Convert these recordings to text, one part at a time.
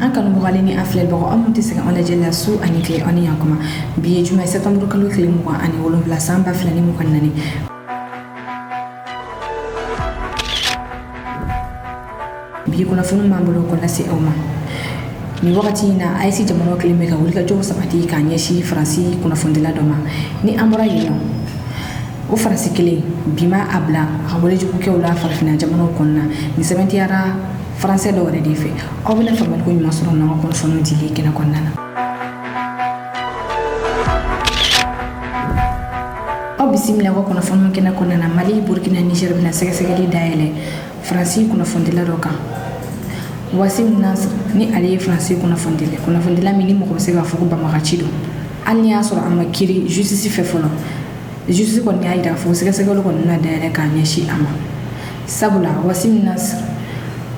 an kanu bugale ni aflel bago amunti sega on la jella su ani kle oni yankuma bi juma septembre kalo kle mu ani wolonvla samba flani mu kanani bi kuna funu mambulo ko nasi awma ni wakati na aisi jamano kle mega wulika jo sabati kanyeshi fransi kuna fundila doma ni amora yino o farasi kele bima abla hawale juku ke wala farfina jamano konna ni 70 yara français do wala dife o bina famal ko ni masoro na ko fono dili kena konna na o bisimila ko kono fono kena konna na Mali Burkina Niger bina sege sege daele français kuna fondila roka Wassim Nasr ni ali français kuna fondila mini mo ko sega fuku ba magachido anya soro amakiri justice fe folo justice ko nyaa ida fo sega sega ko na daele ka nyeshi ama sabula Wassim Nasr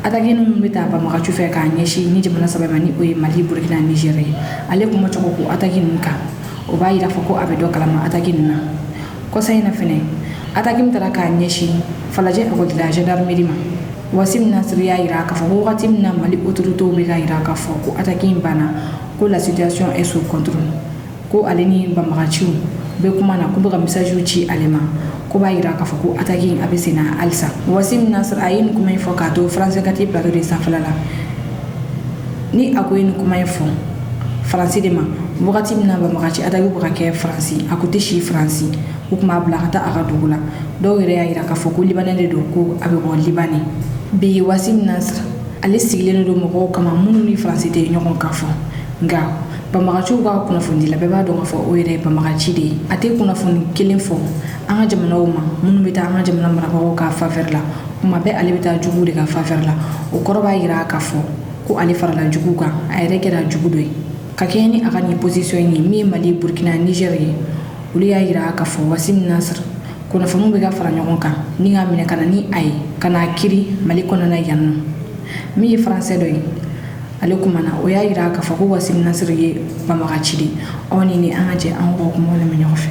atagenu mbita ba magachu fe ka nyeshi ni jamana sababa ni o Mali Burkina Niger ale kuma choko ko atagenu ka o ba ida fo ko abedo kalama atagenu na ko sayna fene atagim taraka nyeshi falaje ko de la gendarmerie ma Wassim Nasr ya ira ka fo wakati na Mali autorité be ga ira ka fo ko atagim bana ko la situation est sous contrôle ko aleni ba magachu be kuma na kubuga message uchi alema ko ba ira ka fo ko atagim abesina alsa Wassim Nasr ayin kuma ifo ka to France kati plateau de Safalala ni akoyin kuma ifo France de ma wakati na ba magachi atagi buga ke France akote shi France kuma blakata agadugula do ire ya ira ka fo ko libanande do ko abe bo libani bi Wassim Nasr ale sigileno do mo kama munu ni France te nyokon ka fo nga ba magachu ga kuna fundila be ba do nga fo o ire ba magachi de ate kuna fon kelen fo anga jamana uma munu bita anga jamana mara ko ka faveur la kuma be ale bita jugu de ka faveur la o koroba ira ka fo ko ale farala jugu ka ayre kera jugu doy ka keni aga ni position ni mi Mali Burkina Niger uli ya ira ka fo Wassim Nasr kuna famu be ga fara nyokon ka ni nga mine kana ni ay kana kiri Mali kona na yanno mi français doy ale kuma na o ya ira ka fo ko Wassim Nasr ye ba magachidi oni ni anje an ko mo le minyofe.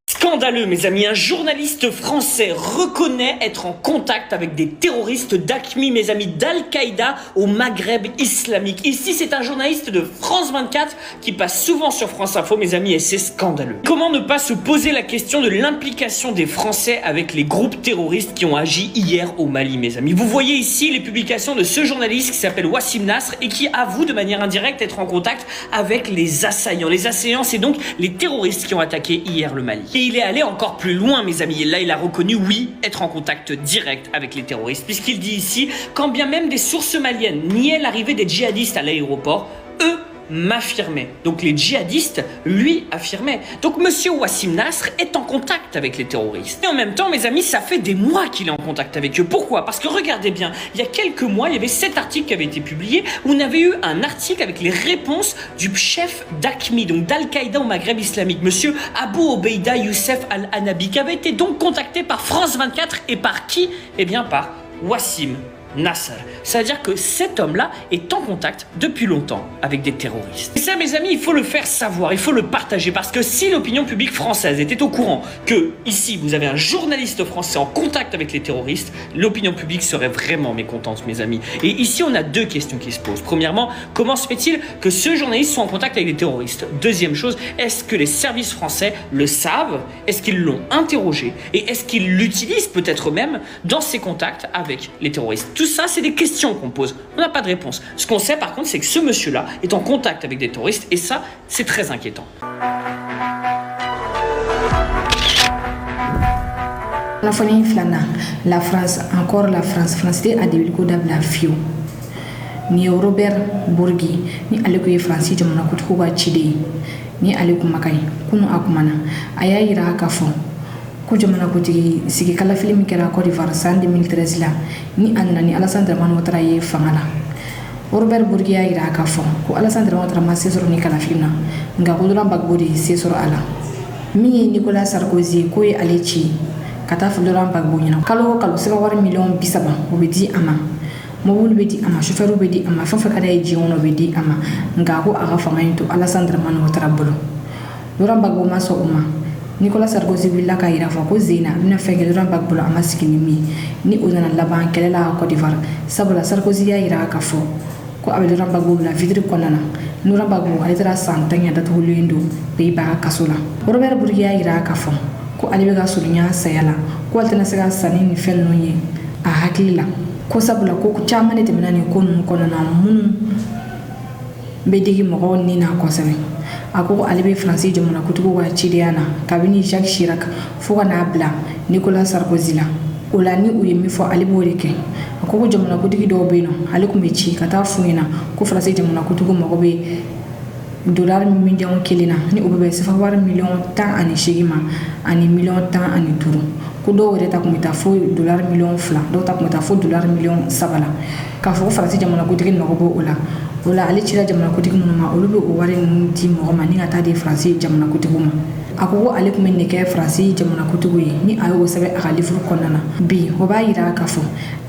Scandaleux, mes amis, un journaliste français reconnaît être en contact avec des terroristes d'AQMI, mes amis, d'Al-Qaïda au Maghreb islamique. Ici, c'est un journaliste de France 24 qui passe souvent sur France Info, mes amis, et c'est scandaleux. Comment ne pas se poser la question de l'implication des Français avec les groupes terroristes qui ont agi hier au Mali, mes amis? Vous voyez ici les publications de ce journaliste qui s'appelle Wassim Nasr et qui avoue de manière indirecte être en contact avec les assaillants. Les assaillants, c'est donc les terroristes qui ont attaqué hier le Mali. Et il est allé encore plus loin, mes amis. Et là, il a reconnu, oui, être en contact direct avec les terroristes, puisqu'il dit ici, quand bien même des sources maliennes niaient l'arrivée des djihadistes à l'aéroport, eux m'affirmait. Donc les djihadistes lui affirmaient. Donc monsieur Wassim Nasr est en contact avec les terroristes. Et en même temps, mes amis, ça fait des mois qu'il est en contact avec eux. Pourquoi? Parce que regardez bien, il y a quelques mois, il y avait cet article qui avait été publié où on avait eu un article avec les réponses du chef d'AQMI, donc d'Al-Qaïda au Maghreb islamique, monsieur Abu Obeida Youssef Al-Hanabi, qui avait été donc contacté par France 24 et par qui? Eh bien par Wassim Nasr. C'est-à-dire que cet homme-là est en contact depuis longtemps avec des terroristes. Et ça, mes amis, il faut le faire savoir, il faut le partager, parce que si l'opinion publique française était au courant que ici vous avez un journaliste français en contact avec les terroristes, l'opinion publique serait vraiment mécontente, mes amis. Et ici, on a deux questions qui se posent. Premièrement, comment se fait-il que ce journaliste soit en contact avec les terroristes? Deuxième chose, est-ce que les services français le savent? Est-ce qu'ils l'ont interrogé? Et est-ce qu'ils l'utilisent peut-être même dans ses contacts avec les terroristes? Tout ça, c'est des questions qu'on pose. On n'a pas de réponse. Ce qu'on sait, par contre, c'est que ce monsieur-là est en contact avec des terroristes et ça, c'est très inquiétant. La France, encore la France. France a des la fio. Ni Robert Bourgui, ni Aleko France, jamana kutukuwa chide, ni Aleko Makai, kuno akumana, aya ira kafo. Ko jamana ko tigi sigi kala film kera Côte d'Ivoire en 2013 la ni anna ni Alassane Dramane Ouattara ye fangala Robert Bourgui ya ira ka fo ko Alassane Dramane Ouattara ma sesoro ni kala film na nga ko Laurent Gbagbo de sesoro ala mi Nicolas Sarkozy ko ye alechi kata fo Laurent Gbagbo nyina kalo seba war million bisaba obedi ama mobile bedi ama chauffeur bedi ama fa kada ye jiwono bedi ama nga ko aga fangaito Alassane Dramane Ouattara bolo Laurent Gbagbo ma so uma Nicolas Sarkozy villa ka ira fo ko zina bina fege Laurent Gbagbo ama sikini mi ni onana laban kelela Côte d'Ivoire sabula Sarkozy ya ira ka fo ko a bɛ Laurent Gbagbo bila vitre kɔnɔna na Laurent Gbagbo ale taara san 10 datugulen don Pays-Bas kaso la Robert Bourgi y'a yira k'a fɔ ko ale bɛ ka surunya saya la ko ale tɛna se ka sanni ni fɛn ninnu ye a hakili la ko sabula ko caman de tɛmɛna nin ko ninnu kɔnɔna na minnu bɛ digi mɔgɔw ni na kosɛbɛ a ko ale bɛ Faransi jamanakuntigi ka cidenya na kabini Jacques Chirac fo ka n'a bila Nicolas Sarkozy la o la ni u ye min fɔ ale b'o de kɛ a ko jamanakuntigi dɔw bɛ yen nɔ ale tun bɛ ci ka taa f'u ɲɛna ko Faransi jamanakuntigi mago bɛ dollar miliyɔn 1 na ni o bɛ bɛn sefa wari miliyɔn 18 ma ani miliyɔn 15 ko dɔw yɛrɛ ta tun bɛ taa fo dollar miliyɔn 2 dɔw ta tun bɛ taa fo dollar miliyɔn 3 la k'a fɔ ko Faransi jamanakuntigi mago b'o la o la ale cira jamanakuntigi minnu ma olu bɛ o wari ninnu di mɔgɔ ma ni ka taa di Faransi jamanakuntigiw ma a ko ale tun bɛ nin kɛ Faransi jamanakuntigiw ye ni a y'o sɛbɛn a ka livre kɔnɔna na bi o b'a yira k'a fɔ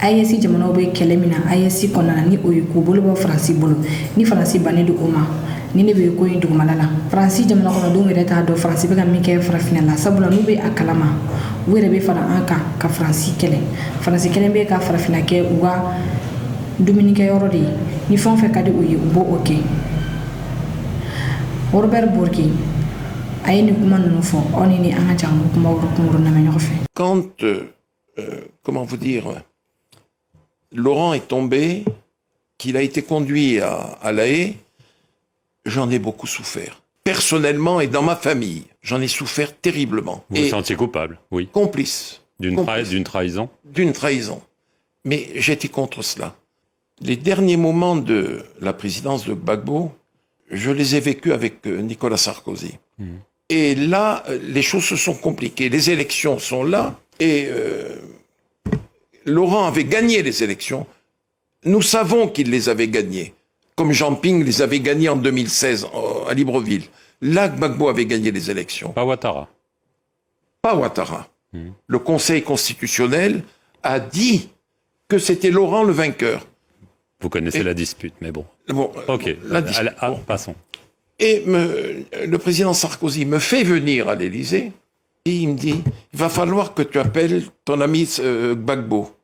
AES jamanaw bɛ kɛlɛ min na AES kɔnɔna na ni o ye k'u bolo bɔ Faransi bolo ni Faransi bannen don o ma ni ne bɛ ko in dugumala la Faransi jamana kɔnɔdenw yɛrɛ t'a dɔn Faransi bɛ ka min kɛ farafinna la sabula n'u bɛ a kalama u yɛrɛ bɛ fara an kan ka Faransi kɛlɛ Faransi kɛlɛ bɛ ka farafinna kɛ u ka dumunikɛyɔrɔ de ye ni fɛn o fɛn ka di u ye u b'o o kɛ Robert Bourgi a ye nin kuma ninnu fɔ aw ni an ka jan kuma wɛrɛ lamɛn ɲɔgɔn fɛ. Quand comment vous dire, Laurent est tombé, qu'il a été conduit à La Haye, j'en ai beaucoup souffert. Personnellement et dans ma famille, j'en ai souffert terriblement. Vous vous sentiez coupable, oui. Complice. D'une trahison. D'une trahison. Mais j'étais contre cela. Les derniers moments de la présidence de Gbagbo, je les ai vécus avec Nicolas Sarkozy. Et là, les choses se sont compliquées. Les élections sont là et Laurent avait gagné les élections. Nous savons qu'il les avait gagnées. Comme Jean Ping les avait gagnées en 2016 à Libreville. Là, Gbagbo avait gagné les élections. Pas Ouattara. Pas Ouattara. Le Conseil constitutionnel a dit que c'était Laurent le vainqueur. Vous connaissez la dispute, mais bon. Ok, passons. Et le président Sarkozy me fait venir à l'Élysée et il me dit, il va falloir que tu appelles ton ami Gbagbo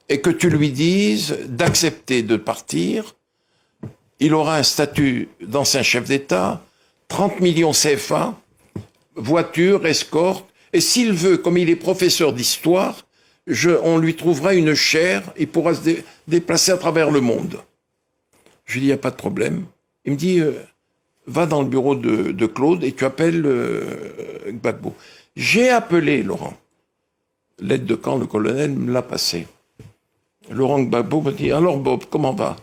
et que tu lui dises d'accepter de partir. Il aura un statut d'ancien chef d'État, 30 millions CFA, voiture, escorte, et s'il veut, comme il est professeur d'histoire, on lui trouvera une chaire, il pourra se déplacer à travers le monde. Je lui dis, il n'y a pas de problème. Il me dit, va dans le bureau de Claude et tu appelles Gbagbo. J'ai appelé Laurent. L'aide de camp, le colonel, me l'a passé. Laurent Gbagbo me dit, alors Bob, comment va?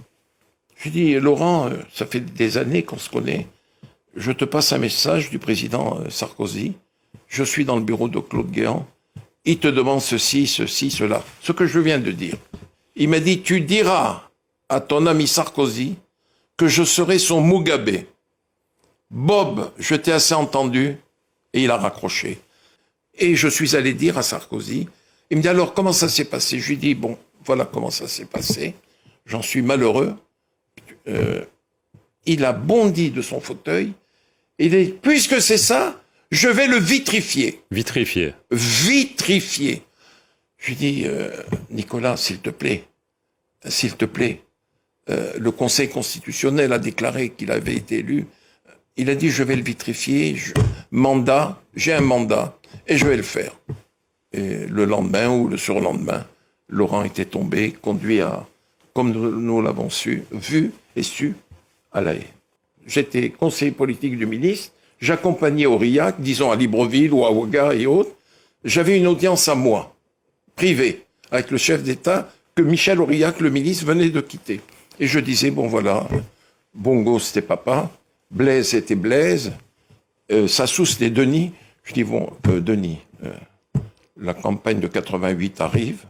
Je lui dis, Laurent, ça fait des années qu'on se connaît. Je te passe un message du président Sarkozy. Je suis dans le bureau de Claude Guéant. Il te demande ceci, ceci, cela. Ce que je viens de dire. Il m'a dit, tu diras à ton ami Sarkozy que je serai son Mugabe. Bob, je t'ai assez entendu. Et il a raccroché. Et je suis allé dire à Sarkozy, il me dit, alors comment ça s'est passé? Je lui dis, bon, voilà comment ça s'est passé. J'en suis malheureux. Il a bondi de son fauteuil. Il dit, puisque c'est ça, je vais le vitrifier. Vitrifier. Vitrifier. Je lui dis, Nicolas, s'il te plaît, le Conseil constitutionnel a déclaré qu'il avait été élu. Il a dit, je vais le vitrifier, j'ai un mandat, et je vais le faire. Et le lendemain ou le surlendemain, Laurent était tombé, conduit comme nous l'avons vu et su, à La Haye. J'étais conseiller politique du ministre, j'accompagnais Aurillac, disons à Libreville ou à Ouaga et autres. J'avais une audience à moi, privée, avec le chef d'État que Michel Aurillac, le ministre, venait de quitter. Et je disais, bon voilà, Bongo c'était papa, Blaise c'était Blaise, Sassou c'était Denis. Je dis, bon, Denis, la campagne de 88 arrive,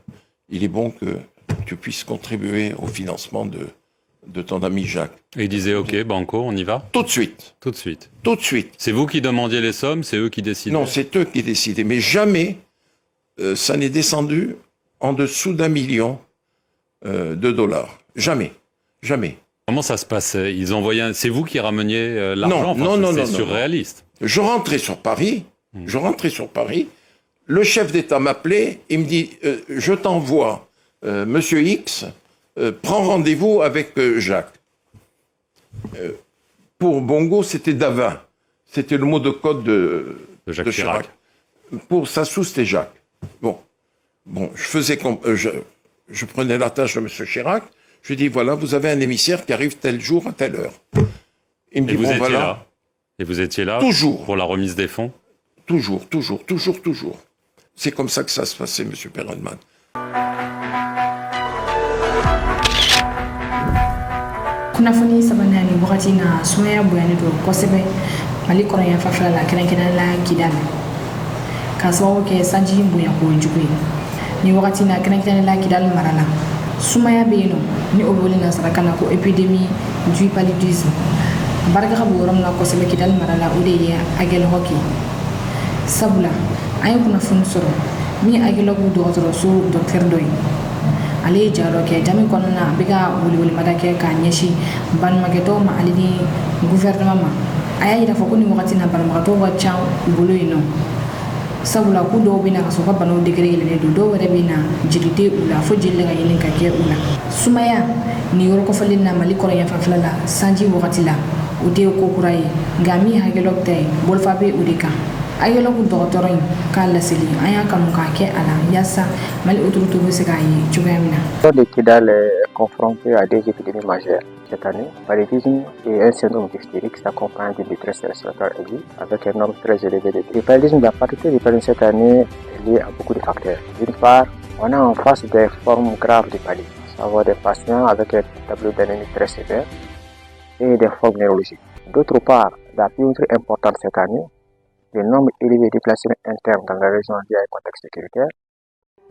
il est bon que tu puisses contribuer au financement de ton ami Jacques. Et il disait, ok, Banco, on y va? Tout de suite. Tout de suite. Tout de suite. C'est vous qui demandiez les sommes, c'est eux qui décidaient? Non, c'est eux qui décidaient. Mais jamais ça n'est descendu en dessous d'1 million de dollars. Jamais. Jamais. Comment ça se passait? Ils envoyaient c'est vous qui rameniez l'argent? Non, c'est surréaliste. Je rentrais sur Paris. Le chef d'État m'appelait. Il me dit, je t'envoie Monsieur X, prends rendez-vous avec Jacques. Pour Bongo, c'était Davin. C'était le mot de code de Jacques Chirac. Pour Sassou, c'était Jacques. Bon, je faisais je prenais la tâche de M. Chirac. Je lui dis, voilà, vous avez un émissaire qui arrive tel jour à telle heure. Il me dit, vous étiez voilà. là. Et vous étiez là Toujours. Pour la remise des fonds? Toujours. C'est comme ça que ça se passait, M. Perelman. kunnafoni sabanani wakati na sumaya boyani do kosebe mali kono ya fafala la kenan la kidal ka sababu ke sanji boya ko jugu ni wakati na kenan la kidal marala sumaya beno ni oboli na sarakana ko epidemie du paludisme baraka bo ram na kosebe kidal marala ode ya agel hoki sabula ay kunnafoni soro mi agel ko do docteur doy ale jaro ke jami konna biga wuli madake ka nyeshi ban mageto ma alini gouvernement ma aya ida foko ni wakati na ban magato wa chan bolo ino sabula ku do bina ka soka bano degré ile do wala bina jilite ula fo jille ga yelin ka ke ula sumaya ni yoro ko falin na mali ko ya fa flala sanji wakati la ude ko kurai ngami hagelokte bol fa be udika ayelo ku docteur kala seli aya kanu ka ke ala yasa mali autorité be segayi tchougamina. Le Kidal est confronté à des épidémies majeures cette année, paludisme et un syndrome diphtérique s'accompagne d'une détresse respiratoire aiguë avec un nombre très élevé de décès. Le paludisme, la particularité du paludisme cette année est liée à beaucoup de facteurs. D'une part, on a en face des formes graves du paludisme, savoir des patients avec un tableau d'anémie très sévère et des formes neurologiques. D'autre part, la plus importante cette année, le nombre élevé de déplacements internes dans la région liés à un contexte sécuritaire,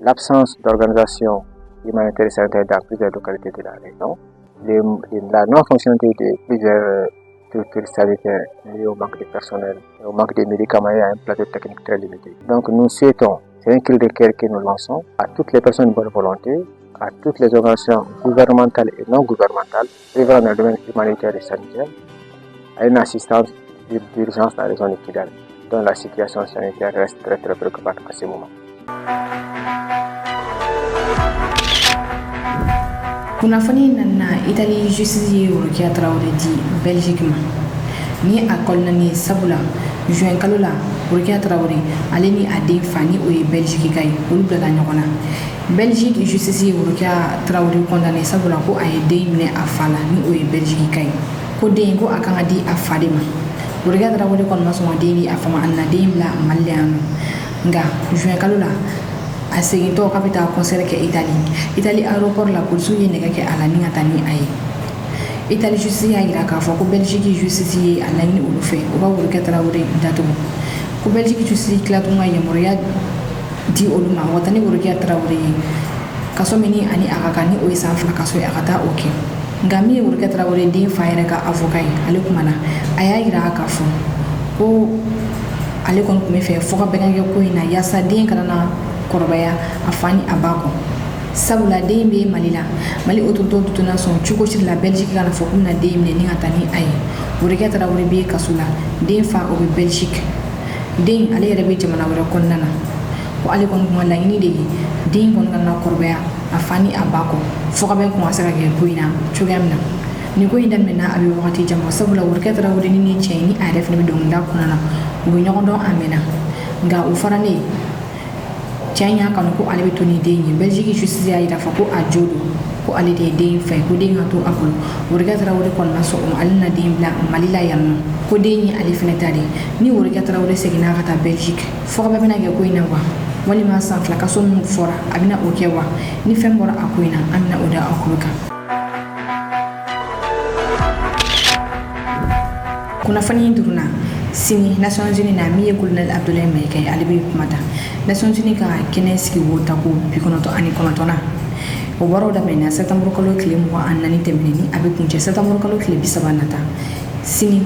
l'absence d'organisation humanitaire et sanitaire dans plusieurs localités de la région, la non-fonctionnalité de plusieurs structures sanitaires liées au manque de personnel et au manque de médicaments et à un plateau technique très limité. Donc nous souhaitons, c'est un cri de cœur que nous lançons à toutes les personnes de bonne volonté, à toutes les organisations gouvernementales et non gouvernementales œuvrant dans le domaine humanitaire et sanitaire, à une assistance d'urgence dans la région de Kidal, dont la situation sanitaire reste très préoccupante à ce moment. Kunafoni na Italie justice urukia traore di Belgique ma ni akol nani sabula juin kalola urukia traore aleni ade fani o Belgique kay ulubla la nyokona Belgique justice urukia traore condamné sabula ko ay de mine afala ni o Belgique kay ko de ngo akanga di afadima urukia traore kon maso de ni afama anna de bla maliano nga juin kalola a segin to capital concert ke Italie aéroport la police yi nega ke ala ni atani ay Italie justice ya ira ka fo ko Belgique justice ala ni ulu fe o ba wuro ke Traoré datu ko Belgique justice klatu nga yemoria di oluma watani wuro ke Traoré kaso mini ani akaka ni o isa fla kaso ya kata okay ngami wuro ke Traoré di faire ka avocat ale kumana aya ira ka fo ko ale kon ko me fe fo ka benga ko ina yasa din kana korobaya afani abako sabula dembe malila mali ototo tutuna son chuko sur la Belgique kana fokuna dembe ni atani ay wurika tara wuribe kasula dem fa o Belgique dem ale rebe jamana wura konnana ko ale kon ko la ini de dem kon kana korobaya afani abako foka ben ko asaka ke kuina chugamna ni ko inda mena abi wakati jamo sabula wurika tara wurini ni cheni aref ne don da kunana wo nyondo amena nga ufarane Chanya kan ko ale betoni denyi Belgique justice ya ida fa ko ajodo ko ale de den fa ko den to akul wurga Traoré kon maso alna den bla malila yanno ko denyi ale fenetari ni wurga Traoré segina kata Belgique fo ba bena ge ko ina wa wali ma san fla kaso mu fora abina okewa ni fembora akoina amna oda akuluka kuna fani duruna sini Nations Unies na miye Colonel Abdoulaye Maïga alibi kumata Nations Unies ka kineski wota ko bikonoto ani komatona o baro da mena septembre kalo kile mo anani temeni abi kunche septembre kalo kile bisabanata sini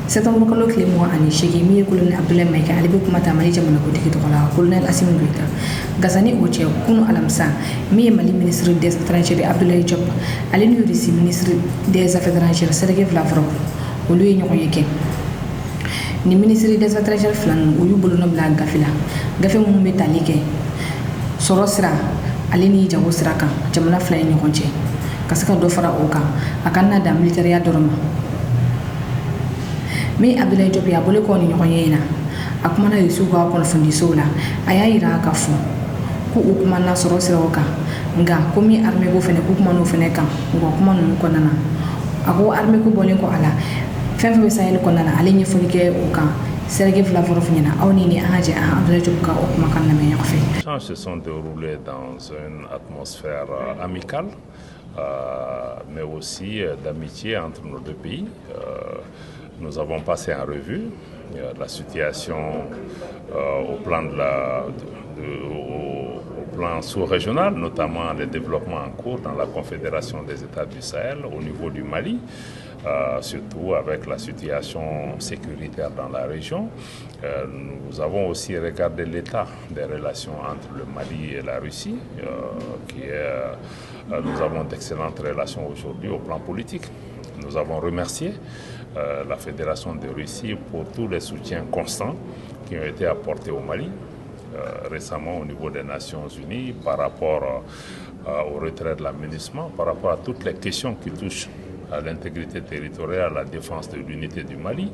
septembre kalo kile mo ani shegi miye Colonel Abdoulaye Maïga alibi kumata mali jamana ko tikito kala Colonel Assimi Goïta gazani oche kunu alamsa miye mali ministre des étrangers Abdoulaye Diop alini yurisi ministre des affaires étrangères Sergei Lavrov o lui nyoko yeke ni ministre des affaires étrangères flan o yubulu no bla gafila gafe mo be talike sorosra alini jago sraka jamana flan ni konche ka se ka dɔ fara o kan a ka na da militariya dɔrɔn ma min Abdoulaye Diop y'a bolo kɔ ni ɲɔgɔn ye in na a kumana Yusu ka kunnafonidisow la a y'a yira ka fɔ ko u kumana sɔrɔ siraw kan nka ko min armée ko fɛnɛ k'u kuman'o fɛnɛ kan u ka kuma ninnu kɔnɔna na a ko armée ko bɔlen kɔ a la fɛn fɛn bɛ Sahel kɔnɔna na ale ɲɛfɔli kɛ o kan Serge Lavrov ɲɛna aw ni an ka jɛ an Abdoulaye Diop ka o kumakan lamɛn ɲɔgɔn fɛ. Les échanges se sont déroulés dans une atmosphère amicale, mais aussi d'amitié entre nos deux pays. Nous avons passé en revue la situation au plan au plan sous-régional, notamment les développements en cours dans la Confédération des États du Sahel au niveau du Mali, surtout avec la situation sécuritaire dans la région. Nous avons aussi regardé l'état des relations entre le Mali et la Russie, nous avons d'excellentes relations aujourd'hui au plan politique. Nous avons remercié la Fédération de Russie pour tous les soutiens constants qui ont été apportés au Mali, récemment au niveau des Nations Unies, par rapport au retrait de l'aménagement, par rapport à toutes les questions qui touchent à l'intégrité territoriale, à la défense de l'unité du Mali,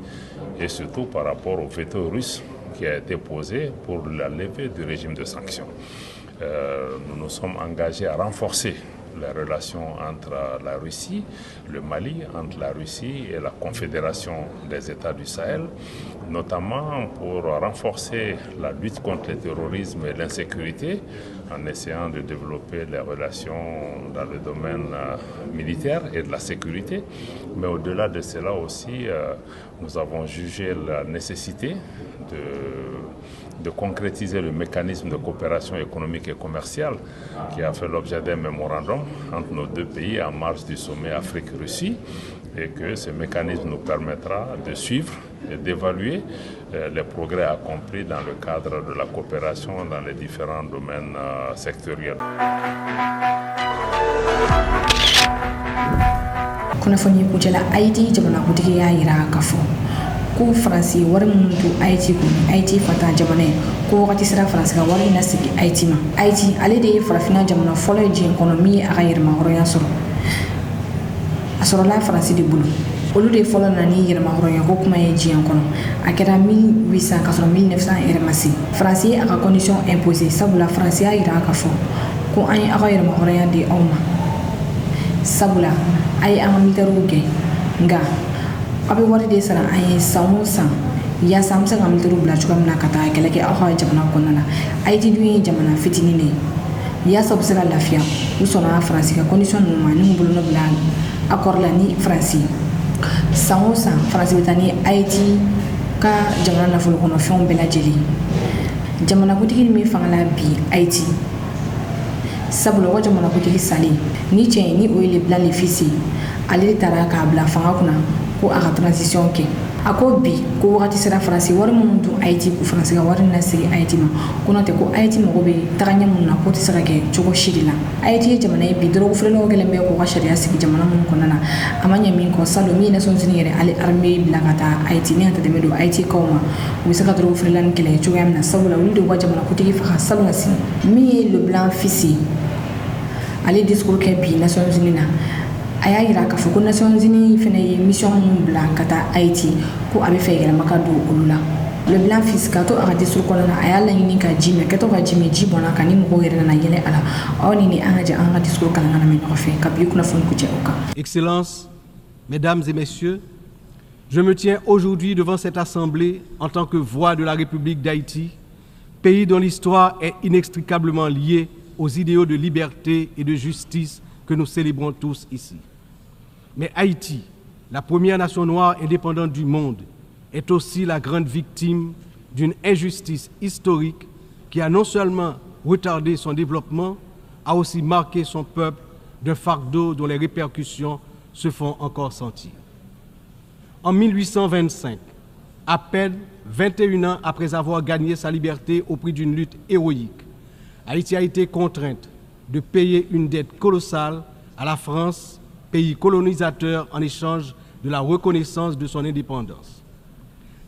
et surtout par rapport au veto russe qui a été posé pour la levée du régime de sanctions. Nous nous sommes engagés à renforcer les relations entre la Russie, le Mali, entre la Russie et la Confédération des États du Sahel, notamment pour renforcer la lutte contre le terrorisme et l'insécurité, en essayant de développer les relations dans le domaine militaire et de la sécurité. Mais au-delà de cela aussi, nous avons jugé la nécessité de concrétiser le mécanisme de coopération économique et commerciale qui a fait l'objet d'un mémorandum entre nos deux pays en marge du sommet Afrique-Russie, et que ce mécanisme nous permettra de suivre et d'évaluer les progrès accomplis dans le cadre de la coopération dans les différents domaines sectoriels. Kunnafoni kuncɛla Haïti jamanakuntigi y'a yira k'a fɔ ko Faransi wari minnu to Haïti kun Haïti fatan jamana ye ko wagati sera Faransi ka wari in lasegi Haïti ma. Haïti ale de ye farafinna jamana fɔlɔ ye diɲɛ kɔnɔ min ye a ka yɛrɛmahɔrɔnya sɔrɔ a sɔrɔla Faransi de bolo. Olu de fɔlɔ nana ni yɛrɛmahɔrɔnya ko kuma ye diɲɛ kɔnɔ a kɛra 1800 ka sɔrɔ 1900 yɛrɛ ma se. Faransi ye a ka condition imposé sabula Faransi y'a yira k'a fɔ ko an ye a ka yɛrɛmahɔrɔnya di aw ma sabula a ye an ka militaires gɛn nka a bɛ wari de sara an ye san o san yaasa an bɛ se ka militaires bila cogoya min na ka taa kɛlɛ kɛ aw ka jamana kɔnɔna na. Haïti dun ye jamana fitinin de ye yaasa u bɛ se ka lafiya u sɔnna Faransi ka condition ninnu ma ni mun bolo bila accord la ni Faransi ye. San o san Faransi bɛ taa ni Haïti ka jamana nafolo kɔnɔfɛnw bɛɛ lajɛlen jamanakuntigi min fanga la bi Haïti sabula o jamanakuntigi salen ni cɛ ye ni o ye Leblanc le fils ye ale de taara k'a bila fanga kunna ko a ka transition kɛ a ko bi ko wagati sera Faransi wari minnu dun Haïti ko Faransi ka wari lasegi Haïti ma ko n'o tɛ ko Haïti mago bɛ tagaɲɛ minnu na k'o tɛ se ka kɛ cogo si de la. Haïti ye jamana ye bi dɔrɔgu feerelaw kɛlen bɛ k'u ka sariya sigi jamana minnu kɔnɔna na a ma ɲɛ min kɔ salon min ye Nations Unies yɛrɛ ale armée bila ka taa Haïti ni ka tɛmɛ don Haïti kaw ma u bɛ se ka dɔrɔgu feerela ni kɛlɛ cogoya min na sabula olu de y'u ka jamanakuntigi faga salon sini min ye Leblanc fils ye ale discours kɛ bi Nations Unies na a y'a yira k'a fɔ ko Nations Unies fɛnɛ ye mission minnu bila ka taa Haïti ko a bɛ fɛ yɛlɛma ka don olu la. Leblanc fils k'a to a ka discours kɔnɔna na a y'a laɲini ka ji mɛn kɛtɔ ka ji mɛn ji bɔnna kan ni mɔgɔw yɛrɛ nana yɛlɛ a la aw ni an ka jɛ an ka discours kalan ka lamɛn ɲɔgɔn fɛ ka bi kunnafoni kuncɛ o kan. Excellences, Mesdames et Messieurs, je me tiens aujourd'hui devant cette assemblée en tant que voix de la République d'Haïti, pays dont l'histoire est inextricablement liée aux idéaux de liberté et de justice que nous célébrons tous ici. Mais Haïti, la première nation noire indépendante du monde, est aussi la grande victime d'une injustice historique qui a non seulement retardé son développement, a aussi marqué son peuple d'un fardeau dont les répercussions se font encore sentir. En 1825, à peine 21 ans après avoir gagné sa liberté au prix d'une lutte héroïque, Haïti a été contrainte de payer une dette colossale à la France, pays colonisateur, en échange de la reconnaissance de son indépendance.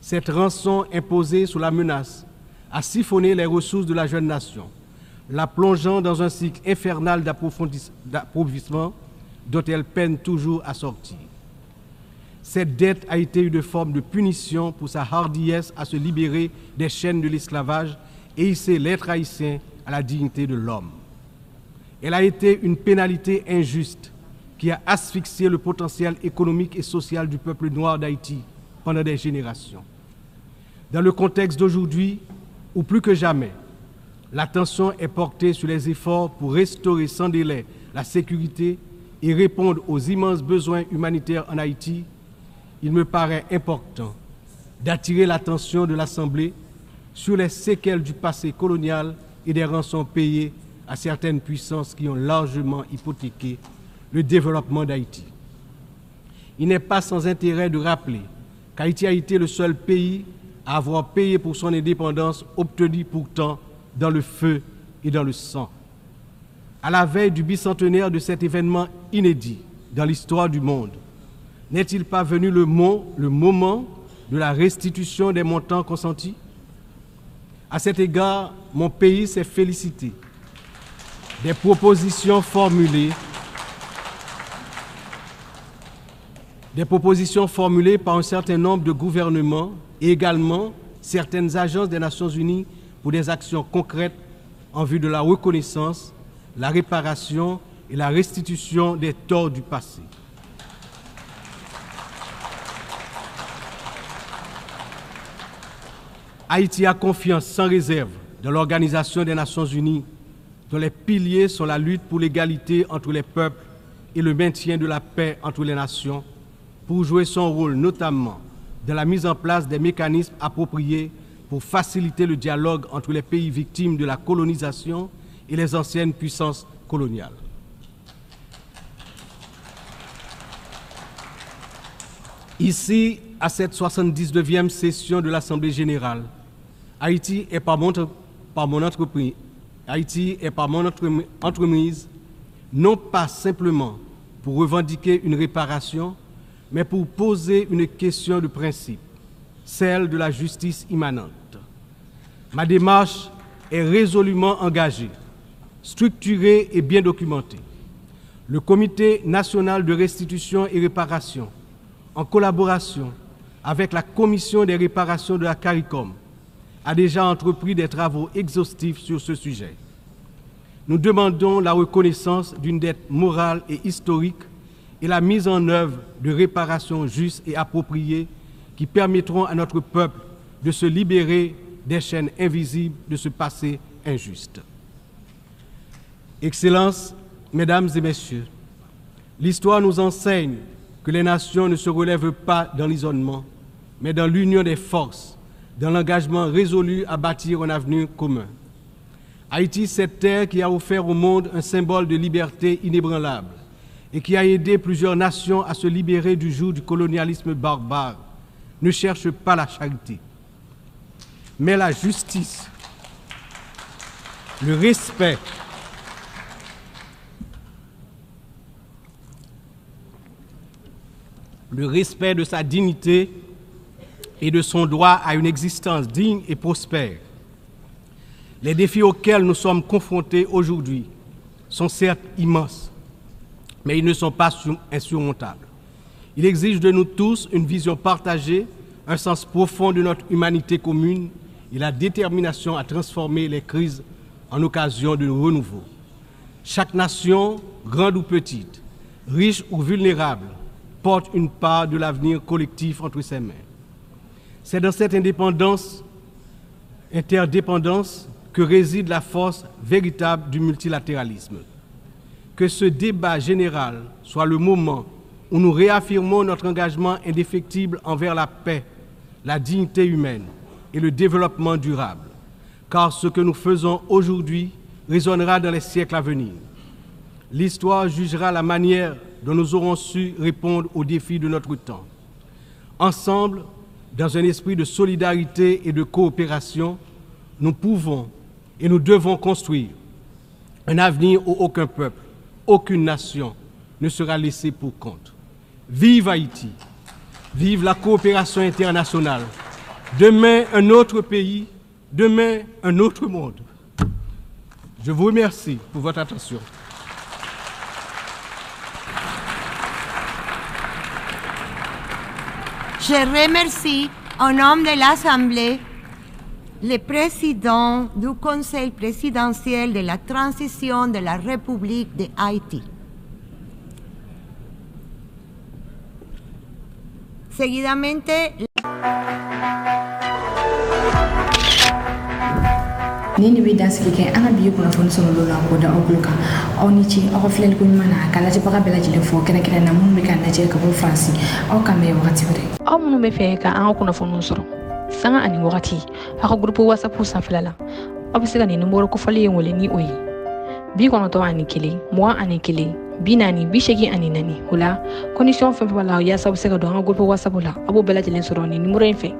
Cette rançon imposée sous la menace a siphonné les ressources de la jeune nation, la plongeant dans un cycle infernal d'appauvrissement dont elle peine toujours à sortir. Cette dette a été une forme de punition pour sa hardiesse à se libérer des chaînes de l'esclavage et hisser l'être haïtien à la dignité de l'homme. Elle a été une pénalité injuste qui a asphyxié le potentiel économique et social du peuple noir d'Haïti pendant des générations. Dans le contexte d'aujourd'hui, où plus que jamais, l'attention est portée sur les efforts pour restaurer sans délai la sécurité et répondre aux immenses besoins humanitaires en Haïti, il me paraît important d'attirer l'attention de l'Assemblée sur les séquelles du passé colonial et des rançons payées à certaines puissances qui ont largement hypothéqué le développement d'Haïti. Il n'est pas sans intérêt de rappeler qu'Haïti a été le seul pays à avoir payé pour son indépendance, obtenue pourtant dans le feu et dans le sang. À la veille du bicentenaire de cet événement inédit dans l'histoire du monde, n'est-il pas venu le moment de la restitution des montants consentis? À cet égard, mon pays s'est félicité des propositions formulées par un certain nombre de gouvernements et également certaines agences des Nations Unies pour des actions concrètes en vue de la reconnaissance, la réparation et la restitution des torts du passé. Haïti a confiance sans réserve dans l'Organisation des Nations Unies, dont les piliers sont la lutte pour l'égalité entre les peuples et le maintien de la paix entre les nations, pour jouer son rôle notamment dans la mise en place des mécanismes appropriés pour faciliter le dialogue entre les pays victimes de la colonisation et les anciennes puissances coloniales. Ici, à cette 79e session de l'Assemblée générale, Haïti est par mon entreprise, non pas simplement pour revendiquer une réparation, mais pour poser une question de principe, celle de la justice immanente. Ma démarche est résolument engagée, structurée et bien documentée. Le Comité national de restitution et réparation, en collaboration avec la Commission des réparations de la CARICOM, a déjà entrepris des travaux exhaustifs sur ce sujet. Nous demandons la reconnaissance d'une dette morale et historique et la mise en œuvre de réparations justes et appropriées qui permettront à notre peuple de se libérer des chaînes invisibles de ce passé injuste. Excellences, Mesdames et Messieurs, l'histoire nous enseigne que les nations ne se relèvent pas dans l'isolement, mais dans l'union des forces, dans l'engagement résolu à bâtir un avenir commun. Haïti, cette terre qui a offert au monde un symbole de liberté inébranlable et qui a aidé plusieurs nations à se libérer du joug du colonialisme barbare, ne cherche pas la charité, mais la justice, le respect, de sa dignité et de son droit à une existence digne et prospère. Les défis auxquels nous sommes confrontés aujourd'hui sont certes immenses, mais ils ne sont pas insurmontables. Il exige de nous tous une vision partagée, un sens profond de notre humanité commune et la détermination à transformer les crises en occasion de renouveau. Chaque nation, grande ou petite, riche ou vulnérable, porte une part de l'avenir collectif entre ses mains. C'est dans cette interdépendance que réside la force véritable du multilatéralisme. Que ce débat général soit le moment où nous réaffirmons notre engagement indéfectible envers la paix, la dignité humaine et le développement durable, car ce que nous faisons aujourd'hui résonnera dans les siècles à venir. L'histoire jugera la manière dont nous aurons su répondre aux défis de notre temps. Ensemble, dans un esprit de solidarité et de coopération, nous pouvons et nous devons construire un avenir où aucun peuple, aucune nation ne sera laissé pour compte. Vive Haïti, vive la coopération internationale. Demain, un autre pays, demain, un autre monde. Je vous remercie pour votre attention. Je remercie, au nom de l'Assemblée, le président du Conseil présidentiel de la transition de la République de Haïti. Seguidamente, Nini bi dan sigi kɛ an ka bi kunnafoni sɔrɔ la ko da aw tulo kan aw ni ce aw ka filɛli ko ɲuman na ka lajɛbaga bɛɛ lajɛlen fɔ kɛrɛnkɛrɛn na minnu bɛ ka lajɛ ka bɔ faransi aw kan bɛn wagati wɛrɛ aw minnu bɛ fɛ ka an ka kunnafoniw sɔrɔ sanga ani wagati aw ka groupe whatsapp sanfɛla la aw bɛ se ka nin numéro kofɔli in wele ni o ye 91 41 41 40 84 o la condition fɛn fɛn b'a la yaasa aw bɛ se ka don an ka groupe whatsapp la aw b'o bɛɛ lajɛlen sɔrɔ nin numéro in fɛ